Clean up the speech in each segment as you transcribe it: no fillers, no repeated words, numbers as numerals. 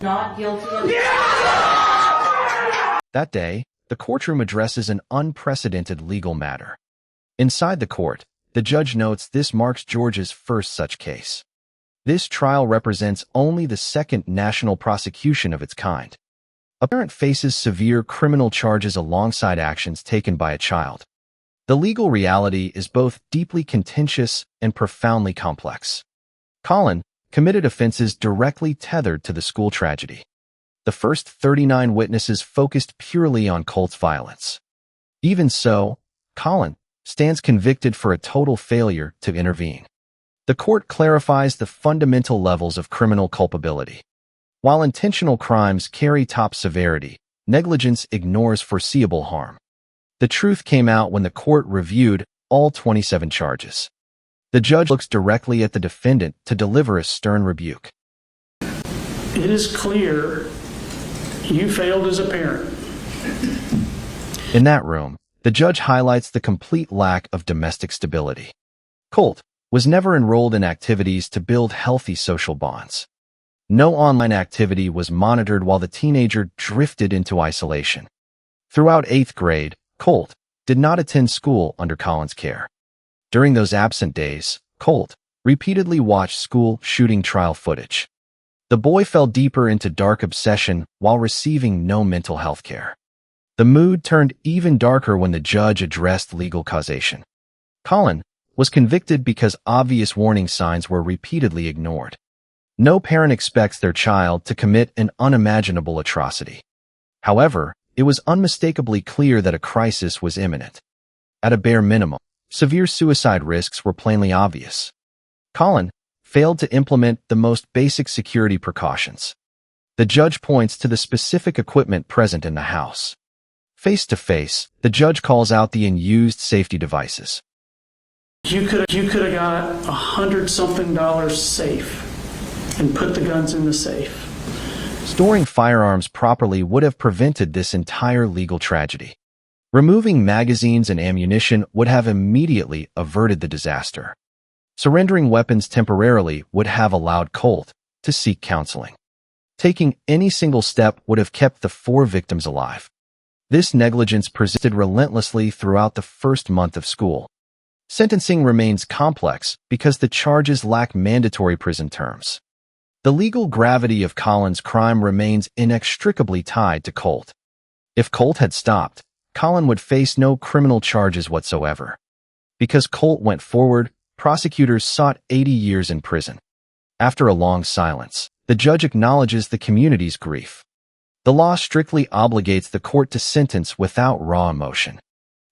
Not guilty of... That day, the courtroom addresses an unprecedented legal matter. Inside the court, the judge notes this marks Georgia's first such case. This trial represents only the second national prosecution of its kind. A parent faces severe criminal charges alongside actions taken by a child. The legal reality is both deeply contentious and profoundly complex. Colin committed offenses directly tethered to the school tragedy. The first 39 witnesses focused purely on Colt's violence. Even so, Colin stands convicted for a total failure to intervene. The court clarifies the fundamental levels of criminal culpability. While intentional crimes carry top severity, negligence ignores foreseeable harm. The truth came out when the court reviewed all 27 charges. The judge looks directly at the defendant to deliver a stern rebuke. It is clear you failed as a parent. In that room, the judge highlights the complete lack of domestic stability. Colt was never enrolled in activities to build healthy social bonds. No online activity was monitored while the teenager drifted into isolation. Throughout 8th grade, Colt did not attend school under Colin's care. During those absent days, Colt repeatedly watched school shooting trial footage. The boy fell deeper into dark obsession while receiving no mental health care. The mood turned even darker when the judge addressed legal causation. Colin was convicted because obvious warning signs were repeatedly ignored. No parent expects their child to commit an unimaginable atrocity. However, it was unmistakably clear that a crisis was imminent. At a bare minimum, severe suicide risks were plainly obvious. Colin failed to implement the most basic security precautions. The judge points to the specific equipment present in the house. Face to face, the judge calls out the unused safety devices. You could have got $100-something safe and put the guns in the safe. Storing firearms properly would have prevented this entire legal tragedy. Removing magazines and ammunition would have immediately averted the disaster. Surrendering weapons temporarily would have allowed Colt to seek counseling. Taking any single step would have kept the 4 victims alive. This negligence persisted relentlessly throughout the first month of school. Sentencing remains complex because the charges lack mandatory prison terms. The legal gravity of Colin's crime remains inextricably tied to Colt. If Colt had stopped, Colin would face no criminal charges whatsoever. Because Colt went forward, prosecutors sought 80 years in prison. After a long silence, the judge acknowledges the community's grief. The law strictly obligates the court to sentence without raw emotion.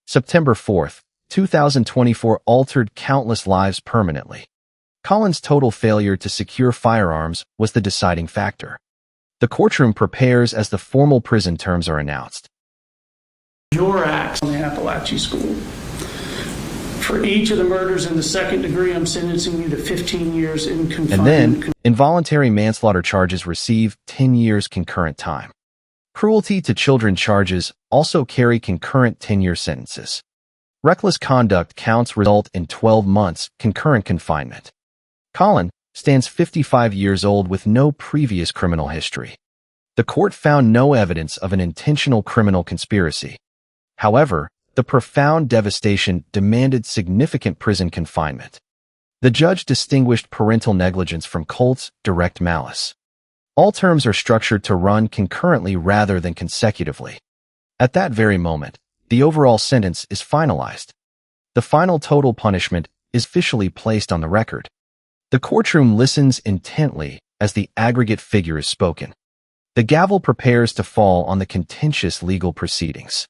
September 4, 2024 altered countless lives permanently. Colin's total failure to secure firearms was the deciding factor. The courtroom prepares as the formal prison terms are announced. Your acts on the Appalachia School. For each of the murders in the second degree, I'm sentencing you to 15 years in confinement. And then, involuntary manslaughter charges receive 10 years concurrent time. Cruelty to children charges also carry concurrent 10-year sentences. Reckless conduct counts result in 12 months concurrent confinement. Colin stands 55 years old with no previous criminal history. The court found no evidence of an intentional criminal conspiracy. However, the profound devastation demanded significant prison confinement. The judge distinguished parental negligence from Colt's direct malice. All terms are structured to run concurrently rather than consecutively. At that very moment, the overall sentence is finalized. The final total punishment is officially placed on the record. The courtroom listens intently as the aggregate figure is spoken. The gavel prepares to fall on the contentious legal proceedings.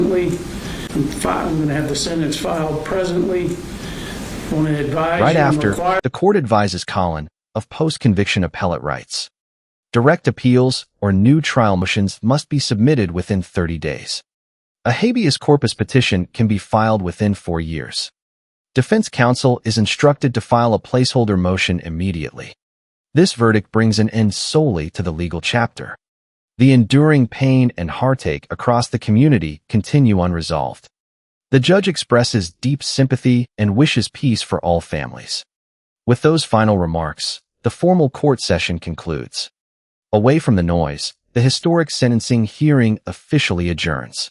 I'm going to have the sentence filed presently. Right after, the court advises Colin of post-conviction appellate rights. Direct appeals or new trial motions must be submitted within 30 days. A habeas corpus petition can be filed within 4 years. Defense counsel is instructed to file a placeholder motion immediately. This verdict brings an end solely to the legal chapter. The enduring pain and heartache across the community continue unresolved. The judge expresses deep sympathy and wishes peace for all families. With those final remarks, the formal court session concludes. Away from the noise, the historic sentencing hearing officially adjourns.